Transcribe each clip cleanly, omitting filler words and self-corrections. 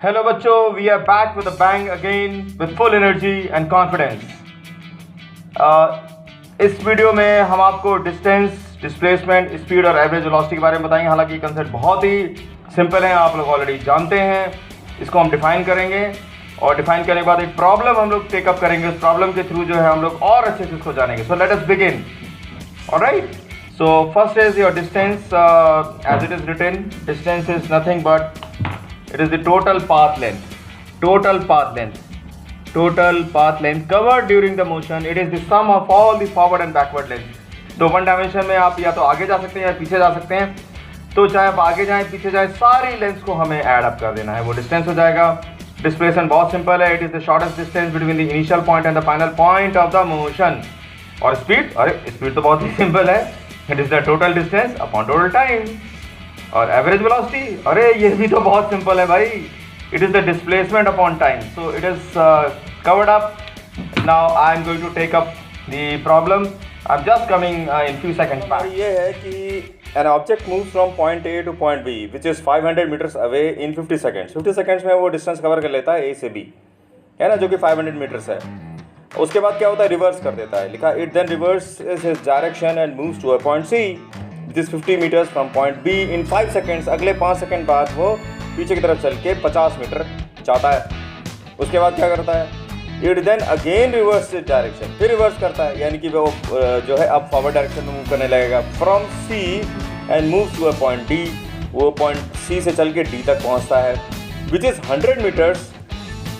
Hello बच्चों, we are back with a bang again with full energy and confidence. इस video में हम आपको डिस्टेंस, डिस्प्लेसमेंट, स्पीड और एवरेज वेलोसिटी के बारे में बताएंगे। हालांकि ये कंसेप्ट बहुत ही सिंपल है, आप लोग ऑलरेडी जानते हैं। इसको हम डिफाइन करेंगे और डिफाइन करने के बाद एक प्रॉब्लम हम लोग टेकअप करेंगे। उस प्रॉब्लम के थ्रू जो है हम लोग और अच्छे से इसको जानेंगे। सो let us begin. Alright, so first is your distance. As it is written, distance is nothing but it is the total path length. Total path length covered during the motion. It is the sum of all the forward and backward length. तो one dimension में आप या तो आगे जा सकते हैं या पीछे जा सकते हैं। तो चाहे आप आगे जाएं पीछे जाएं, सारी लेंथ्स को हमें ऐड अप कर देना है, वो डिस्टेंस हो जाएगा। डिस्प्लेसमेंट बहुत सिंपल है, it is the shortest distance between the initial point and the final point of the motion. और स्पीड, अरे स्पीड तो बहुत ही सिंपल है, it is the total distance upon total time. और एवरेज वेलोसिटी, अरे ये भी तो बहुत सिंपल है भाई, it is the displacement upon time. So it is covered up. Now I am going to take up the problem. I am just coming in few seconds back. ये है कि an object moves from point A to point B which is 500 meters away in 50 seconds। 50 seconds में वो distance cover कर लेता है A से B, है ना, जो कि 500 मीटर्स है। उसके बाद क्या होता है, रिवर्स कर देता है। लिखा it then reverses his direction and moves to a point C which is 50 meters from point B in 5 seconds। अगले 5 सेकंड बाद वो पीछे की तरफ चल के 50 मीटर जाता है। उसके बाद क्या करता है, it then again reverse direction, फिर रिवर्स करता है, यानी कि वो जो है अब फॉरवर्ड डायरेक्शन में मूव करने लगेगा from C and moves to a point D। वो पॉइंट C से चल के D तक पहुंचता है which is 100 metres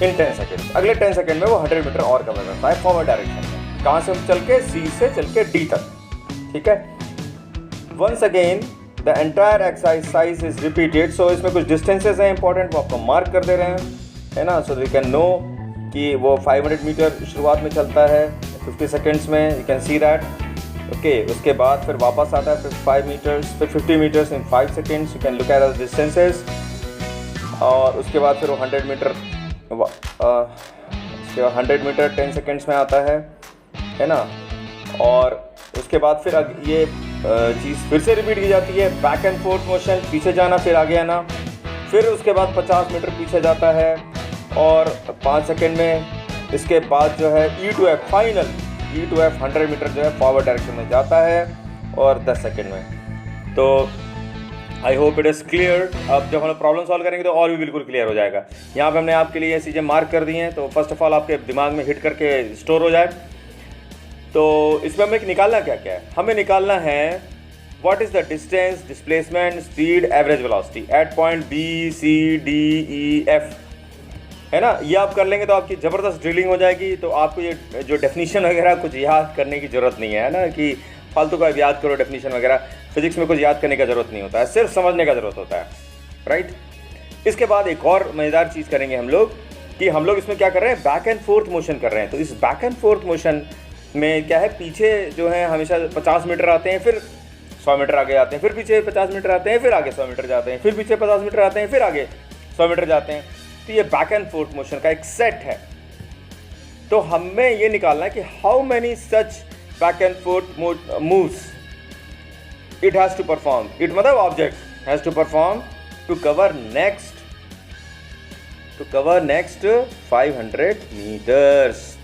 in 10 seconds. अगले 10 सेकेंड में वो 100 मीटर और कवर करता है फॉरवर्ड डायरेक्शन में। कहाँ से चल के, C से चल के D तक, ठीक है। Once again the entire exercise is repeated. So इसमें कुछ डिस्टेंसेज हैं इंपॉर्टेंट, वो आपको मार्क कर दे रहे हैं, है ना। सो यू कैन नो कि वो 500 मीटर शुरुआत में चलता है 50 सेकेंड्स में, you can see that, okay. उसके बाद फिर वापस आता है, फिर 5 मीटर्स, फिर 50 metres in 5 seconds, you can look at the distances. और उसके बाद फिर वो 100 मीटर, उसके बाद 100 मीटर 10 सेकेंड्स में आता है ना। और उसके बाद फिर ये चीज़ फिर से रिपीट की जाती है, बैक एंड फोर्थ मोशन, पीछे जाना फिर आगे आना। फिर उसके बाद 50 मीटर पीछे जाता है और 5 सेकेंड में। इसके बाद जो है E to F final, E to F 100 metre जो है फॉरवर्ड डायरेक्शन में जाता है और 10 सेकेंड में। तो I hope it is clear. अब जब हम लोग प्रॉब्लम सॉल्व करेंगे तो और भी बिल्कुल क्लियर हो जाएगा। यहाँ पे हमने आपके लिए ये चीज़ें मार्क कर दी हैं, तो फर्स्ट ऑफ ऑल आपके दिमाग में हिट करके स्टोर हो जाए। तो इसमें हमें निकालना क्या क्या है, हमें निकालना है what is the distance, displacement, speed, average velocity at point B, C, D, E, F, है ना। ये आप कर लेंगे तो आपकी ज़बरदस्त ड्रिलिंग हो जाएगी। तो आपको ये जो डेफिनेशन वगैरह कुछ याद करने की ज़रूरत नहीं है ना, कि फालतू का याद करो डेफिनेशन वगैरह। फिजिक्स में कुछ याद करने का ज़रूरत नहीं होता है, सिर्फ समझने का ज़रूरत होता है, राइट। इसके बाद एक और मज़ेदार चीज़ करेंगे हम लोग, कि हम लोग इसमें क्या कर रहे हैं, बैक एंड फोर्थ मोशन कर रहे हैं। तो इस बैक एंड फोर्थ मोशन में क्या है, पीछे जो है हमेशा 50 मीटर आते हैं, फिर 100 मीटर आगे आते हैं, फिर पीछे 50 मीटर आते हैं, फिर आगे 100 मीटर जाते हैं, फिर पीछे 50 मीटर आते हैं, फिर आगे 100 मीटर जाते हैं। तो ये बैक एंड फोर्थ मोशन का एक सेट है। तो हमें ये निकालना है कि how many such back and forth moves it has to perform. It मतलब object has to perform to cover next 500 meters.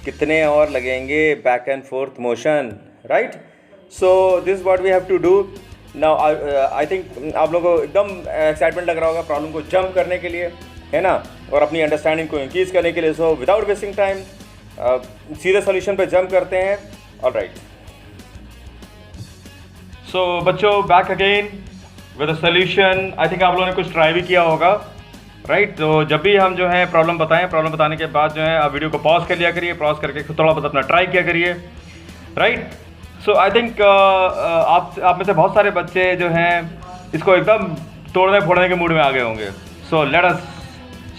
कितने और लगेंगे back and forth motion, right. So this what we have to do now. I think आप लोगों को एकदम excitement लग रहा होगा प्रॉब्लम को जंप करने के लिए, है ना, और अपनी अंडरस्टैंडिंग को इंक्रीज करने के लिए। सो विदाउट वेस्टिंग टाइम सीधे सॉल्यूशन पे जंप करते हैं। ऑलराइट, सो बच्चों back again with a solution. I think आप लोगों ने कुछ ट्राई भी किया होगा, राइट। तो जब भी हम जो है प्रॉब्लम बताएं, प्रॉब्लम बताने के बाद जो है आप वीडियो को पॉज कर लिया करिए, पॉज करके थोड़ा बहुत अपना ट्राई किया करिए, राइट। सो आई थिंक आप में से बहुत सारे बच्चे जो हैं इसको एकदम तोड़ने फोड़ने के मूड में आ गए होंगे। So let us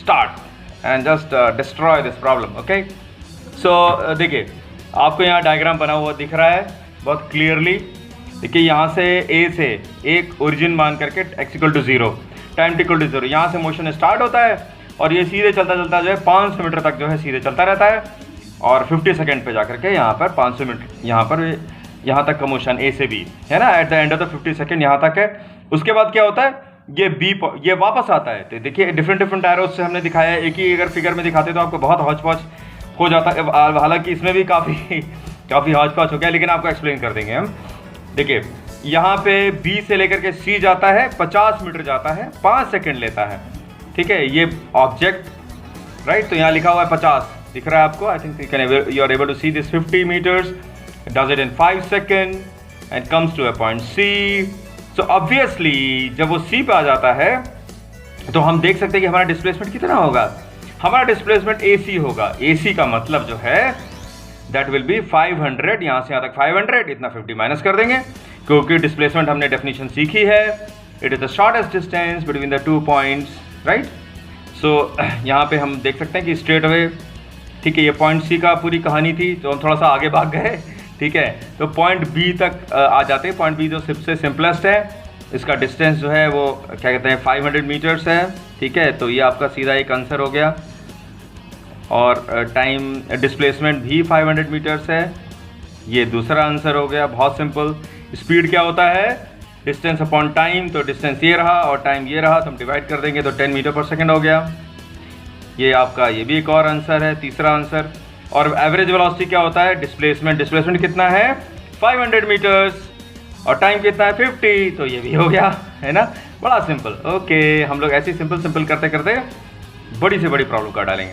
start and just destroy this problem, okay. So देखिए, आपको यहाँ डायग्राम बना हुआ दिख रहा है बहुत क्लियरली। देखिए यहाँ से A से एक ओरिजिन मान करके x=0, टाइम t=0, यहाँ से मोशन स्टार्ट होता है और ये सीधे चलता चलता जो है 500 मीटर तक जो है सीधे चलता रहता है। और 50 सेकेंड पे जा करके यहाँ पर 500 मीटर, यहाँ तक का मोशन A से B, है ना, at the end of the 50 second यहाँ तक है। उसके बाद क्या होता है, ये बी ये वापस आता है। तो देखिए डिफरेंट डिफरेंट एरोज से हमने दिखाया है, एक ही अगर फिगर में दिखाते तो आपको बहुत हौच पौच हो जाता है। हालांकि इसमें भी काफ़ी हौच पौच हो गया, लेकिन आपको एक्सप्लेन कर देंगे हम। देखिए यहाँ पे बी से लेकर के सी जाता है, 50 मीटर जाता है, 5 सेकेंड लेता है। ठीक है, ये ऑब्जेक्ट राइट, तो यहाँ लिखा हुआ है 50 दिख रहा है आपको। I think you are able to see this 50 metres, does it in 5 second and comes to a point C. So obviously जब वो सी पे आ जाता है तो हम देख सकते हैं कि हमारा डिस्प्लेसमेंट कितना होगा। हमारा डिस्प्लेसमेंट AC होगा। AC का मतलब जो है दैट विल बी 500, यहाँ से यहाँ तक 500, इतना 50 माइनस कर देंगे, क्योंकि डिस्प्लेसमेंट हमने डेफिनेशन सीखी है, it is the shortest distance between the 2 points right. So यहाँ पे हम देख सकते हैं कि स्ट्रेट अवे, ठीक है, ये पॉइंट सी का पूरी कहानी थी, तो हम थोड़ा सा आगे भाग गए। ठीक है, तो पॉइंट बी तक आ जाते हैं। पॉइंट बी जो सबसे सिंपलेस्ट है, इसका डिस्टेंस जो है वो क्या कहते हैं 500 मीटर्स है। ठीक है, तो ये आपका सीधा एक आंसर हो गया। और टाइम डिस्प्लेसमेंट भी 500 मीटर्स है, ये दूसरा आंसर हो गया। बहुत सिंपल। स्पीड क्या होता है, डिस्टेंस अपॉन टाइम, तो डिस्टेंस ये रहा और टाइम ये रहा, तो हम डिवाइड कर देंगे तो 10 मीटर पर सेकेंड हो गया। ये आपका ये भी एक और आंसर है, तीसरा आंसर। और एवरेज वेलोसिटी क्या होता है, डिस्प्लेसमेंट कितना है 500 मीटर्स और टाइम कितना है 50, तो ये भी हो गया, है ना। बड़ा सिंपल। ओके, हम लोग ऐसे सिंपल करते करते बड़ी से बड़ी प्रॉब्लम कर डालेंगे।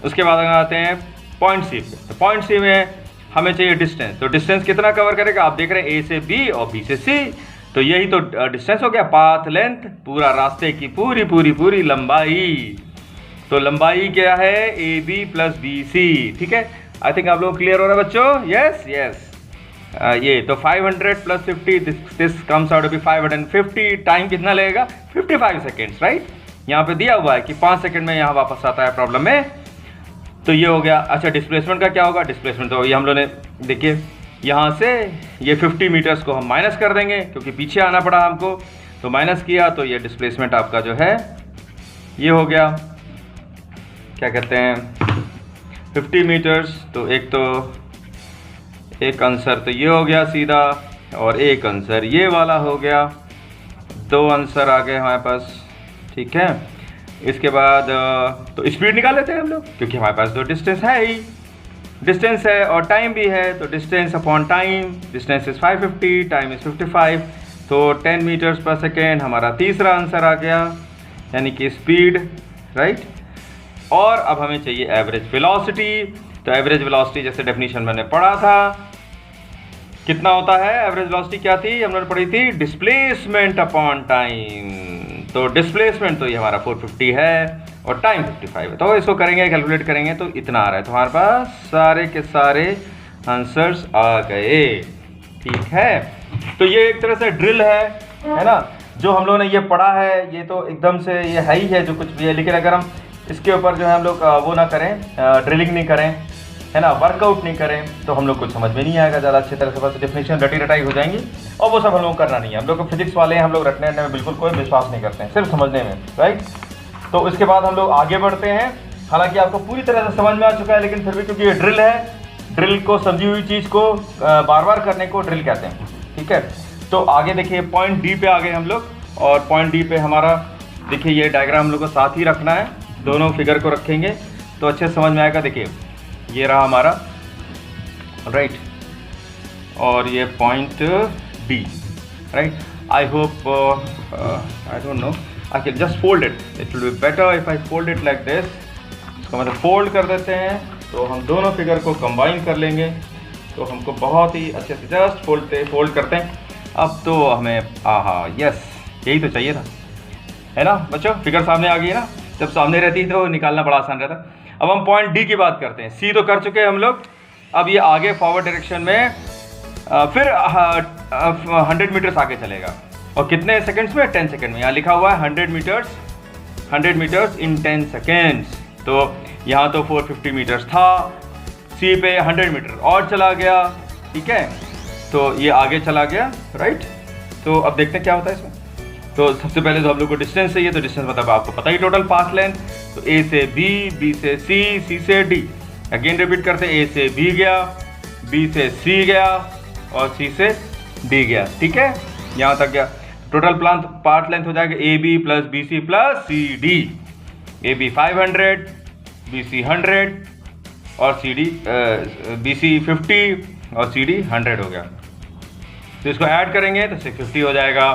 उसके बाद आते हैं पॉइंट सी पे। तो पॉइंट सी में हमें चाहिए डिस्टेंस, तो डिस्टेंस कितना कवर करेगा, आप देख रहे हैं A से B और B से C, तो यही तो डिस्टेंस हो गया, पाथ लेंथ, पूरा रास्ते की पूरी लंबाई। तो लंबाई क्या है, AB प्लस BC। ठीक है, आई थिंक आप लोग क्लियर हो रहा है बच्चों। यस ये तो 500 plus 50, this comes out to be 550। Time कितना लगेगा 55 सेकेंड्स राइट। यहाँ पे दिया हुआ है कि 5 सेकेंड में यहाँ वापस आता है प्रॉब्लम में, तो ये हो गया। अच्छा, डिस्प्लेसमेंट का क्या होगा, डिस्प्लेसमेंट तो ये हम लोग ने देखिए यहाँ से ये 50 मीटर्स को हम माइनस कर देंगे, क्योंकि पीछे आना पड़ा हमको, तो माइनस किया तो ये डिस्प्लेसमेंट आपका जो है ये हो गया, क्या कहते हैं 50 मीटर्स। तो एक आंसर तो ये हो गया सीधा, और एक आंसर ये वाला हो गया, 2 आंसर आ गए हमारे पास। ठीक है, इसके बाद तो स्पीड निकाल लेते हैं हम लोग, क्योंकि हमारे पास तो डिस्टेंस है ही, डिस्टेंस है और टाइम भी है, तो distance upon time, distance is 550, time is 55, तो 10 मीटर्स पर सेकेंड हमारा तीसरा आंसर आ गया, यानी कि स्पीड राइट। और अब हमें चाहिए एवरेज वेलोसिटी। तो एवरेज वेलोसिटी जैसे डेफिनेशन मैंने पढ़ा था, कितना होता है एवरेज वेलोसिटी, क्या थी हमने पढ़ी थी, डिस्प्लेसमेंट अपॉन टाइम। तो डिस्प्लेसमेंट तो ये हमारा 450 है और टाइम 55 है, तो इसको करेंगे कैलकुलेट करेंगे तो इतना आ रहा है। तो हमारे पास सारे के सारे आंसर्स आ गए। ठीक है, तो ये एक तरह से ड्रिल है ना, जो हम लोगों ने ये पढ़ा है, ये तो एकदम से ये है ही है जो कुछ भी है, लेकिन अगर हम इसके ऊपर जो है हम लोग वो ना करें, ड्रिलिंग नहीं करें, है ना, वर्कआउट नहीं करें, तो हम लोग कुछ समझ में नहीं आएगा ज़्यादा अच्छी तरह से। बस डेफिनेशन रटी रटाई हो जाएंगी, और वो सब हम लोग करना नहीं है। हम लोग को फिजिक्स वाले हैं, हम लोग रटने में बिल्कुल कोई विश्वास नहीं करते हैं, सिर्फ समझने में राइट। तो इसके बाद हम लोग आगे बढ़ते हैं। हालांकि आपको पूरी तरह से समझ में आ चुका है, लेकिन फिर भी क्योंकि ये ड्रिल है, ड्रिल को समझी हुई चीज़ को बार बार करने को ड्रिल कहते हैं। ठीक है, तो आगे देखिए पॉइंट डी पे आ गए हम लोग, और पॉइंट डी पे हमारा देखिए ये डायग्राम हम लोग को साथ ही रखना है, दोनों फिगर को रखेंगे तो अच्छे से समझ में आएगा। देखिए ये रहा हमारा राइट, और ये point D right. I hope I don't know, I can just fold it, it will be better if I fold it like this. इसको मतलब फोल्ड कर देते हैं, तो हम दोनों फिगर को कंबाइन कर लेंगे, तो हमको बहुत ही अच्छे से जस्ट फोल्ड करते हैं। अब तो हमें यस यही तो चाहिए था, है ना बच्चों। फिगर सामने आ गई है ना, जब सामने रहती है तो निकालना बड़ा आसान रहता। अब हम पॉइंट डी की बात करते हैं। सी तो कर चुके हैं हम लोग, अब ये आगे फॉरवर्ड डायरेक्शन में फिर 100 मीटर्स आगे चलेगा, और कितने सेकंड्स में, 10 सेकंड में। यहाँ लिखा हुआ है 100 मीटर्स इन 10 सेकेंड्स। तो यहाँ तो 450 मीटर्स था, सी पे 100 मीटर और चला गया। ठीक है, तो ये आगे चला गया राइट। तो अब देखते हैं क्या होता है इसमें। तो सबसे पहले तो हम लोग को डिस्टेंस चाहिए, तो डिस्टेंस मतलब आपको पता ही टोटल पाथ लेंथ। तो ए से बी, बी से सी, सी से डी। अगेन रिपीट करते हैं, ए से बी गया, बी से सी गया और सी से डी गया। ठीक है, यहाँ तक गया। टोटल पार्ट लेंथ हो जाएगा AB plus BC plus CD। AB 500, BC 100 और BC 50 और CD 100 हो गया। तो इसको ऐड करेंगे तो 650 हो जाएगा।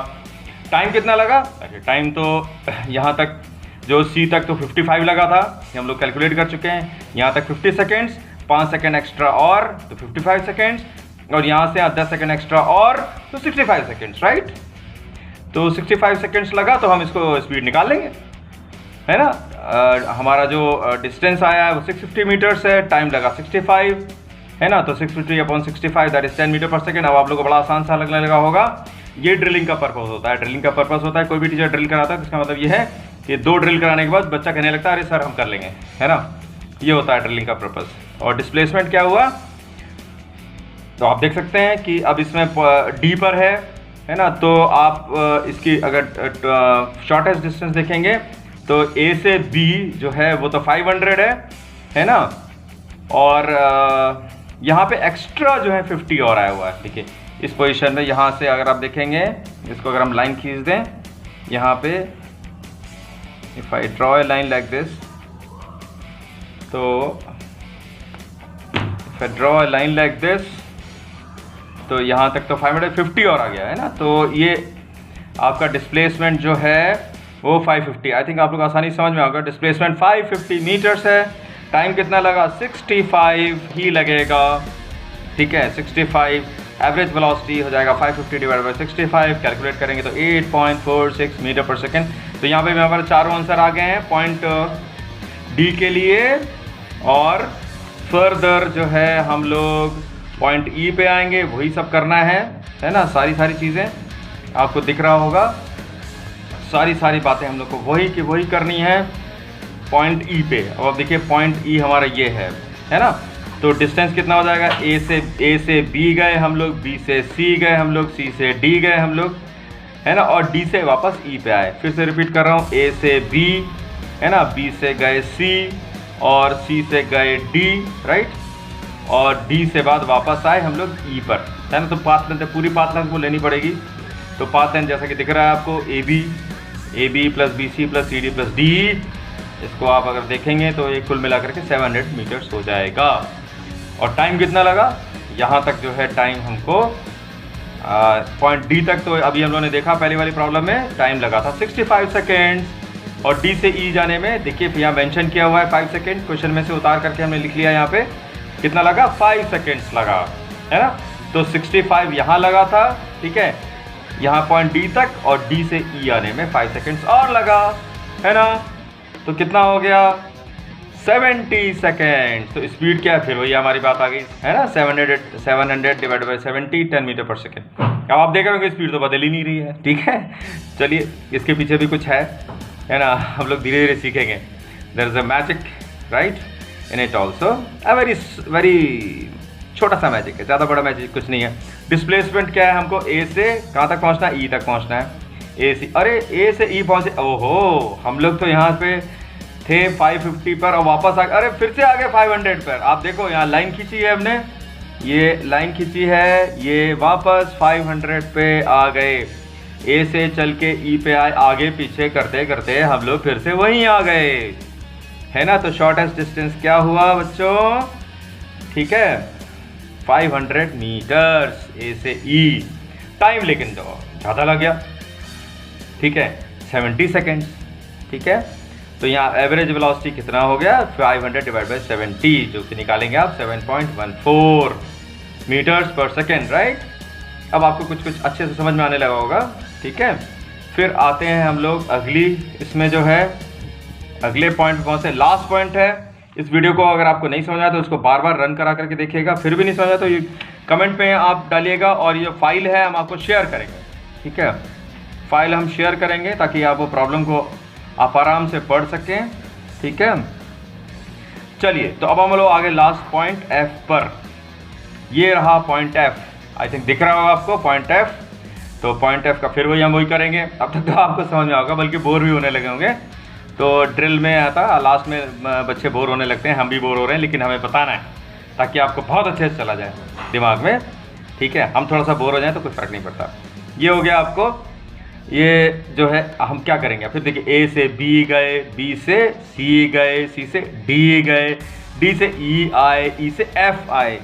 टाइम कितना लगा? टाइम तो यहाँ तक जो C तक तो 55 लगा था, ये हम लोग कैलकुलेट कर चुके हैं। यहाँ तक 50 सेकेंड्स, 5 सेकेंड एक्स्ट्रा और तो 55 सेकेंड्स, और यहाँ से 10 सेकेंड एक्स्ट्रा और तो 65 सेकेंड्स, राइट। तो 65 सेकेंड्स लगा तो हम इसको स्पीड निकाल लेंगे, है ना। हमारा जो डिस्टेंस आया है वो 650 मीटर्स है, टाइम लगा 65, है ना। तो 650/65 दैट इज 10 मीटर पर सेकेंड। अब आप लोगों को बड़ा आसान सा लगने लगा होगा। ये ड्रिलिंग का पर्पस होता है, ड्रिलिंग का पर्पस होता है, कोई भी टीचर ड्रिल कराता है तो इसका मतलब ये है कि 2 ड्रिल कराने के बाद बच्चा कहने लगता है अरे सर हम कर लेंगे, है ना। ये होता है ड्रिलिंग का पर्पस। और डिस्प्लेसमेंट क्या हुआ तो आप देख सकते हैं कि अब इसमें D पर है ना। तो आप इसकी अगर शॉर्टेस्ट डिस्टेंस देखेंगे तो A से B जो है वो तो 500 है ना। और यहाँ पे एक्स्ट्रा जो है 50 और आया हुआ है, ठीक है। इस पोजीशन में यहाँ से अगर आप देखेंगे, इसको अगर हम लाइन खींच दें यहाँ पे, if I draw a line like this, तो if I draw a line like this तो यहाँ तक तो 550 और आ गया, है ना। तो ये आपका डिस्प्लेसमेंट जो है वो 550, आई थिंक आप लोग आसानी समझ में होगा। डिस्प्लेसमेंट 550 मीटर्स है। टाइम कितना लगा? 65 ही लगेगा, ठीक है। 65 एवरेज वेलोसिटी हो जाएगा 550/65, कैलकुलेट करेंगे तो 8.46 मीटर पर सेकेंड। तो यहाँ पे हमारे चारों आंसर आ गए हैं पॉइंट D के लिए। और फर्दर जो है हम लोग पॉइंट E पे आएंगे, वही सब करना है ना। सारी चीज़ें आपको दिख रहा होगा, सारी बातें हम लोग को वही करनी है पॉइंट E पे। अब आप देखिए पॉइंट E हमारा ये है ना। तो डिस्टेंस कितना हो जाएगा? A से B गए हम लोग, B से C गए हम लोग, C से D गए हम लोग, है ना। और D से वापस E पे आए। फिर से रिपीट कर रहा हूँ, A से B, है ना, B से गए C और C से गए D, राइट। और D से बाद वापस आए हम लोग E पर, है ना। तो पाथ लेंथ, पूरी पाथ लेंथ को लेनी पड़ेगी। तो पाथ लेंथ जैसा कि दिख रहा है आपको, AB plus BC plus CD plus D, इसको आप अगर देखेंगे तो ये कुल मिलाकर के 700 मीटर्स हो जाएगा। और टाइम कितना लगा? यहाँ तक जो है टाइम हमको पॉइंट D तक, तो अभी हम लोगों ने देखा पहली वाली प्रॉब्लम में टाइम लगा था 65 सेकेंड्स। और D से E जाने में देखिए यहाँ मेंशन किया हुआ है 5 सेकेंड, क्वेश्चन में से उतार करके हमने लिख लिया। यहाँ पे कितना लगा? 5 सेकेंड्स लगा, है ना। तो 65 यहाँ लगा था, ठीक है, यहाँ पॉइंट D तक, और D से E आने में 5 सेकेंड्स और लगा, है ना। तो कितना हो गया? 70 सेकेंड। तो स्पीड क्या है? फिर वही हमारी बात आ गई, है ना। 700/70 10 मीटर पर सेकेंड। अब आप देख रहे हो स्पीड तो बदल ही नहीं रही है, ठीक है। चलिए इसके पीछे भी कुछ है ना, हम लोग धीरे धीरे सीखेंगे। There is a magic right in it also, a very छोटा सा मैजिक है, ज़्यादा बड़ा मैजिक कुछ नहीं है। डिस्प्लेसमेंट क्या है? हमको A से कहाँ तक पहुँचना है? E तक पहुँचना है। अरे A से E पहुँचे, ओहो हम लोग तो यहाँ पे थे 550 पर और वापस आ गए, अरे फिर से आ गए 500 पर। आप देखो यहाँ लाइन खींची है हमने, ये लाइन खींची है, ये वापस 500 पे आ गए। A से चल के E पे आए, आगे पीछे करते करते हम लोग फिर से वहीं आ गए, है ना। तो शॉर्टेस्ट डिस्टेंस क्या हुआ बच्चों? ठीक है 500 मीटर्स A से E। टाइम लेकिन तो ज़्यादा लग गया, ठीक है 70 सेकेंड्स, ठीक है। तो यहाँ एवरेज वेलोसिटी कितना हो गया? 500/70, जो कि निकालेंगे आप 7.14 मीटर्स पर सेकेंड, राइट। अब आपको कुछ अच्छे से समझ में आने लगा होगा, ठीक है। फिर आते हैं हम लोग अगली, इसमें जो है अगले पॉइंट पे पहुँचे, लास्ट पॉइंट है। इस वीडियो को अगर आपको नहीं समझ आया तो उसको बार बार रन करा करके देखिएगा, फिर भी नहीं समझा तो ये कमेंट में आप डालिएगा, और ये फाइल है हम आपको शेयर करेंगे, ठीक है। फाइल हम शेयर करेंगे ताकि आप वो प्रॉब्लम को आप आराम से पढ़ सकें, ठीक है। चलिए तो अब हम लोग आगे लास्ट पॉइंट F पर, ये रहा पॉइंट F, आई थिंक दिख रहा होगा आपको पॉइंट F। तो पॉइंट F का फिर वही हम वही करेंगे। अब तक तो आपको समझ में होगा, बल्कि बोर भी होने लगे होंगे। तो ड्रिल में आता लास्ट में बच्चे बोर होने लगते हैं, हम भी बोर हो रहे हैं, लेकिन हमें बताना है ताकि आपको बहुत अच्छे से चला जाए दिमाग में, ठीक है। हम थोड़ा सा बोर हो जाए तो कोई फ़र्क नहीं पड़ता। ये हो गया आपको ये जो है हम क्या करेंगे, फिर देखिए ए से बी गए, बी से सी गए, सी से डी गए, डी से ई आए, ई से एफ आए।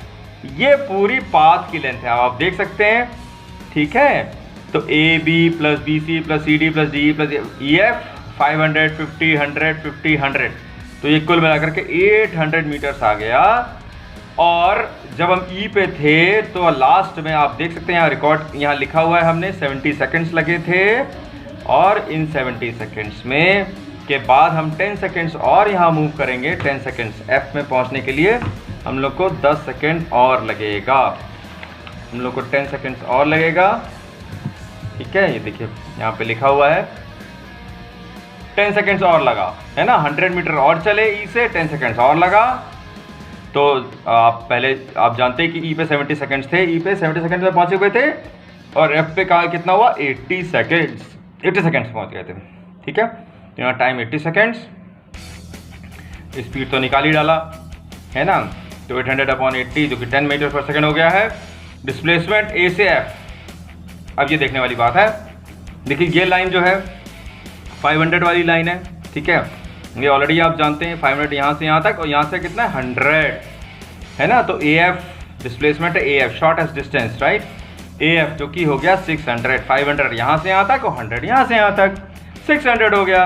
ये पूरी पाथ की लेंथ है, आप देख सकते हैं। ठीक है, तो A B plus B C plus C D plus D plus E F 500, 50, 100, 50, 100, तो ये कुल मिलाकर के 800 मीटर्स आ गया। और जब हम ई पे थे तो लास्ट में आप देख सकते हैं यहाँ रिकॉर्ड यहाँ लिखा हुआ है हमने 70 सेकंड्स लगे थे, और इन 70 सेकंड्स में के बाद हम 10 सेकंड्स और यहाँ मूव करेंगे। 10 सेकंड्स एफ में पहुँचने के लिए हम लोग को 10 सेकंड और लगेगा, हम लोग को 10 सेकंड्स और लगेगा। ठीक है, ये देखिए यहाँ पे लिखा हुआ है 10 सेकंड्स और लगा, है ना। 100 मीटर और चले ई से, 10 सेकंड्स और लगा। तो आप जानते हैं कि ई पे 70 सेकंड्स थे, ई पे 70 सेकंड्स में पहुंचे हुए थे, और एफ पे कहा कितना हुआ 80 सेकंड्स, 80 सेकंड्स पहुंच गए थे। ठीक है, तो यहाँ टाइम 80 सेकंड्स, स्पीड तो निकाल ही डाला, है ना। तो 800/80 जो कि 10 मीटर पर सेकंड हो गया है। डिस्प्लेसमेंट ए से एफ, अब ये देखने वाली बात है। देखिए ये लाइन जो है 500 वाली लाइन है। ठीक है, ये ऑलरेडी आप जानते हैं 500 यहाँ से यहाँ तक, और यहाँ से कितना है 100, है ना। तो ए एफ डिस्प्लेसमेंट है, A F shortest distance, right. A F जो कि हो गया 600, 500 यहाँ से यहाँ तक और 100 यहाँ से यहाँ तक, 600 हो गया।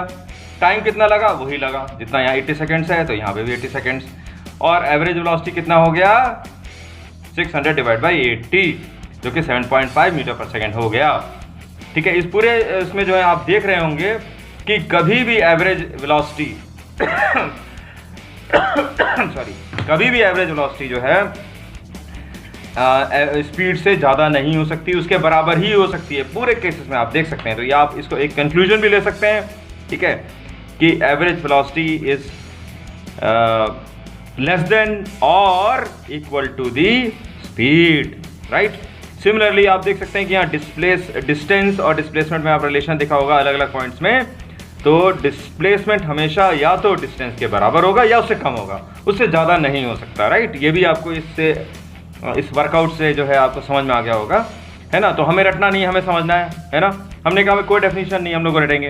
टाइम कितना लगा, वही लगा जितना यहाँ 80 सेकेंड्स है, तो यहाँ पे भी 80 सेकेंड्स। और एवरेज वेलोसिटी कितना हो गया 600/80, जो कि 7.5 मीटर पर सेकेंड हो गया। ठीक है, इस पूरे इसमें जो है आप देख रहे होंगे कि कभी भी एवरेज वेलोसिटी सॉरी, कभी भी एवरेज वेलोसिटी जो है स्पीड से ज़्यादा नहीं हो सकती, उसके बराबर ही हो सकती है पूरे केसेस में, आप देख सकते हैं। तो ये आप इसको एक कंक्लूजन भी ले सकते हैं, ठीक है, कि average velocity is less than और equal to the speed, right. Similarly आप देख सकते हैं कि यहाँ डिस्टेंस और डिस्प्लेसमेंट में आप रिलेशन देखा होगा अलग अलग पॉइंट्स में। तो डिस्प्लेसमेंट हमेशा या तो डिस्टेंस के बराबर होगा या उससे कम होगा, उससे ज़्यादा नहीं हो सकता, राइट। ये भी आपको इस वर्कआउट से जो है आपको समझ में आ गया होगा, है ना। तो हमें रटना नहीं, हमें समझना है ना। हमने कहा कोई डेफिनेशन नहीं, हम लोग रटेंगे,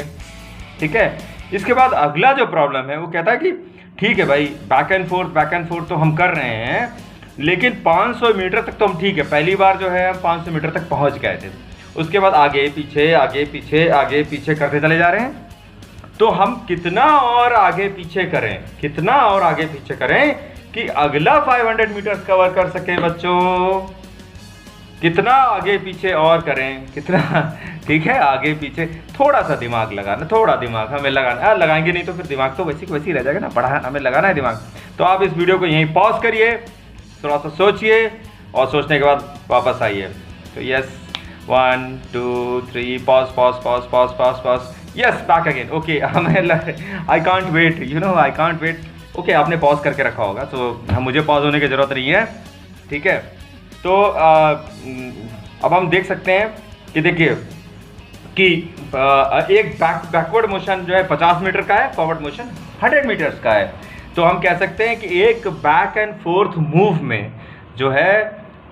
ठीक है। इसके बाद अगला जो प्रॉब्लम है वो कहता है कि ठीक है भाई, बैक एंड फोर्थ तो हम कर रहे हैं, लेकिन 500 मीटर तक तो हम ठीक है, पहली बार जो है हम 500 मीटर तक पहुंच गए थे, उसके बाद आगे पीछे आगे पीछे आगे पीछे करते चले जा रहे हैं। तो हम कितना और आगे पीछे करें, कितना और आगे पीछे करें कि अगला 500 मीटर्स कवर कर सके बच्चों, कितना आगे पीछे और करें, कितना, ठीक है, आगे पीछे। थोड़ा सा दिमाग लगाना, थोड़ा दिमाग हमें लगाना, लगाएंगे नहीं तो फिर दिमाग तो वैसी वैसी रह जाएगा ना, पढ़ा हमें लगाना है दिमाग। तो आप इस वीडियो को यहीं पॉज करिए, थोड़ा सा सोचिए, और सोचने के बाद वापस आइए। तो yes, 1 2 3 pause, yes, back again. Okay, I can't wait, I can't wait. Okay, आपने पॉज करके रखा होगा, तो मुझे पॉज होने की ज़रूरत नहीं है, ठीक है। तो अब हम देख सकते हैं कि देखिए कि एक बैकवर्ड मोशन जो है 50 मीटर का है, फॉरवर्ड मोशन 100 मीटर्स का है। तो हम कह सकते हैं कि एक बैक एंड फोर्थ मूव में जो है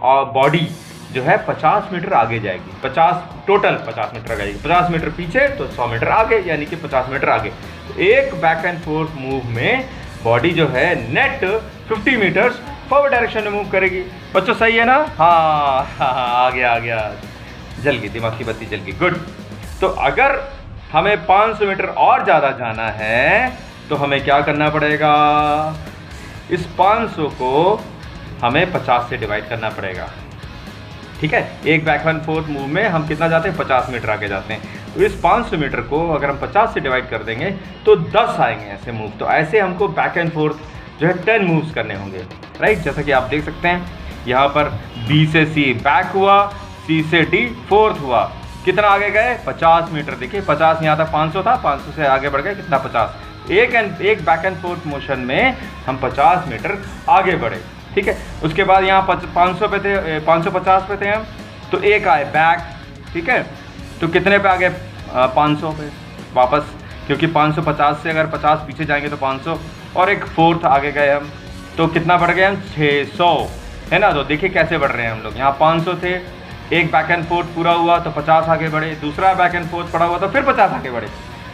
बॉडी जो है 50 मीटर आगे जाएगी, 50 मीटर जाएगी, 50 मीटर पीछे तो 100 मीटर आगे, यानी कि 50 मीटर आगे। तो एक बैक एंड फोर्थ मूव में बॉडी जो है नेट 50 मीटर्स फॉरवर्ड डायरेक्शन में मूव करेगी। बच्चों सही है ना? हाँ, आ गया, जल गई, दिमाग की बत्ती जल गई, गुड। तो अगर हमें 500 मीटर और ज़्यादा जाना है तो हमें क्या करना पड़ेगा, इस 500 को हमें 50 से डिवाइड करना पड़ेगा, ठीक है। एक बैक एंड फोर्थ मूव में हम कितना जाते हैं, 50 मीटर आगे जाते हैं। तो इस 500 मीटर को अगर हम 50 से डिवाइड कर देंगे तो 10 आएंगे ऐसे मूव। तो ऐसे हमको बैक एंड फोर्थ जो है 10 मूव्स करने होंगे, राइट। जैसा कि आप देख सकते हैं यहाँ पर B से C बैक हुआ, C से D फोर्थ हुआ, कितना आगे गए 50 मीटर। देखिए 50 यहाँ तक 500 था, 500 से आगे बढ़ गए कितना 50। एक बैक एंड फोर्थ मोशन में हम 50 मीटर आगे बढ़े, ठीक है। उसके बाद यहाँ 500 पे थे, 550 पे थे हम, तो एक आए बैक, ठीक है। तो कितने पे आ गए 500 पे वापस, क्योंकि 550 से अगर 50 पीछे जाएंगे तो 500, और एक फोर्थ आगे गए हम, तो कितना बढ़ गए हम 600, है ना। तो देखिए कैसे बढ़ रहे हैं हम लोग, यहाँ 500 थे, एक बैक एंड फोर्थ पूरा हुआ तो 50 आगे बढ़े, दूसरा बैक एंड फोर्थ पड़ा हुआ तो फिर 50 आगे बढ़े।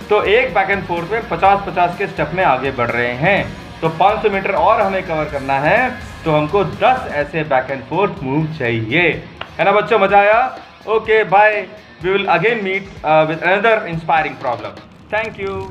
तो एक बैक एंड फोर्थ में 50-50 के स्टेप में आगे बढ़ रहे हैं। तो 500 मीटर और हमें कवर करना है, तो हमको 10 ऐसे बैक एंड फोर्थ मूव चाहिए, है ना बच्चों? मजा आया? Okay bye, we will again meet with another inspiring problem. Thank you.